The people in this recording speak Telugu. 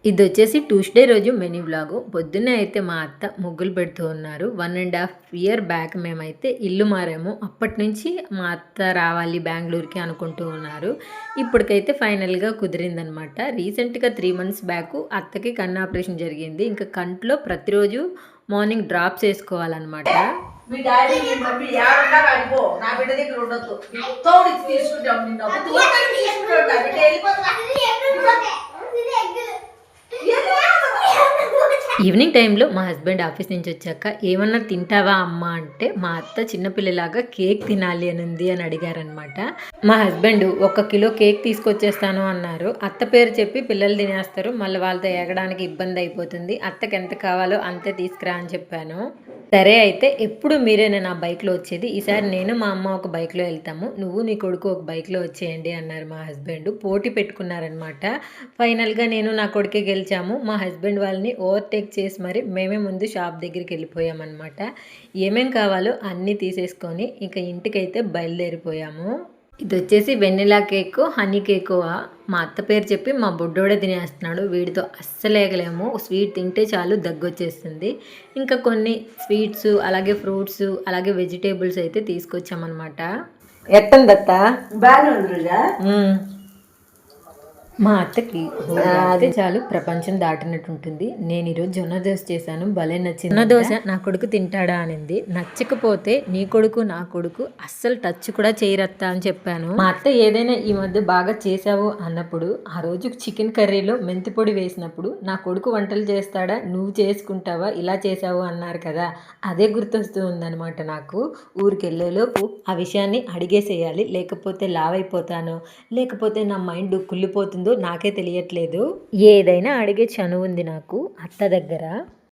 ఇదొచ్చేసి ట్యూస్‌డే రోజు మెనీ వ్లాగు. పొద్దున్నే అయితే మా అత్త ముగ్గులు పెడుతూ ఉన్నారు. 1½ ఇయర్ బ్యాక్ మేమైతే ఇల్లు మారాము. అప్పటినుంచి మా అత్త రావాలి బెంగుళూరుకి అనుకుంటూ ఉన్నారు. ఇప్పటికైతే ఫైనల్‌గా కుదిరిందనమాట. రీసెంట్‌గా 3 మంత్స్ బ్యాకు అత్తకి కన్ను ఆపరేషన్ జరిగింది. ఇంకా కంట్లో ప్రతిరోజు మార్నింగ్ డ్రాప్స్ ఏసుకోవాలనమాట. మీ డాడీ మీ మమ్మీ యాడున్నా కాడిపో నా బిడ్డ దగ్గర ఉండొద్దు. తోడికి తీసుకుంటాం నిన్ను. తీసుకుంటా బిడ్డ ఈవినింగ్ టైంలో మా హస్బెండ్ ఆఫీస్ నుంచి వచ్చాక ఏమన్నా తింటావా అమ్మ అంటే మా అత్త చిన్నపిల్లలాగా కేక్ తినాలి అని ఉంది అని అడిగారనమాట. మా హస్బెండ్ 1 కిలో కేక్ తీసుకొచ్చేస్తాను అన్నారు. అత్త పేరు చెప్పి పిల్లలు తినేస్తారు, మళ్ళీ వాళ్ళతో ఎగడానికి ఇబ్బంది అయిపోతుంది, అత్తకి ఎంత కావాలో అంతే తీసుకురా అని చెప్పాను. సరే అయితే ఎప్పుడు మీరేనా నా బైక్లో వచ్చేది, ఈసారి నేను మా అమ్మ ఒక బైక్లో వెళ్తాము, నువ్వు నీ కొడుకు ఒక బైక్లో వచ్చేయండి అన్నారు మా హస్బెండ్. పోటీ పెట్టుకున్నారనమాట. ఫైనల్గా నేను నా కొడుకే గెలిచాము. మా హస్బెండ్ వాళ్ళని ఓవర్టేక్ చేసి మరి మేమే ముందు షాప్ దగ్గరికి వెళ్ళిపోయామన్నమాట. ఏమేం కావాలో అన్నీ తీసేసుకొని ఇంకా ఇంటికైతే బయలుదేరిపోయాము. ఇది వచ్చేసి వెనిలా కేకు, హనీ కేకు. మా అత్త పేరు చెప్పి మా బుడ్డోడే తినేస్తున్నాడు. వీడితో అస్సలు ఏగలేము. స్వీట్ తింటే చాలు దగ్గొచ్చేస్తుంది. ఇంకా కొన్ని స్వీట్స్, అలాగే ఫ్రూట్స్, అలాగే వెజిటేబుల్స్ అయితే తీసుకొచ్చామన్నమాట. ఎట్టందత్త బాగానే ఉందిగా. మా అత్తకి అయితే చాలు ప్రపంచం దాటినట్టు ఉంటుంది. నేను ఈరోజు జొన్న దోశ చేశాను, భలే నచ్చింది. జొన్న దోశ నా కొడుకు తింటాడా అనింది. నచ్చకపోతే నీ కొడుకు నా కొడుకు అస్సలు టచ్ కూడా చేయరత్తా అని చెప్పాను. మా అత్త ఏదైనా ఈ మధ్య బాగా చేసావు అన్నప్పుడు, ఆ రోజు చికెన్ కర్రీలో మెంతి పొడి వేసినప్పుడు నా కొడుకు వంటలు చేస్తాడా, నువ్వు చేసుకుంటావా, ఇలా చేసావు అన్నారు కదా, అదే గుర్తొస్తూ ఉందన్నమాట నాకు. ఊరికి వెళ్ళేలోపు ఆ విషయాన్ని అడిగేసేయాలి, లేకపోతే లావైపోతాను, లేకపోతే నా మైండ్ కుళ్ళిపోతుంది, నాకే తెలియట్లేదు. ఏదైనా అడిగే చనువు ఉంది నాకు అత్త దగ్గర.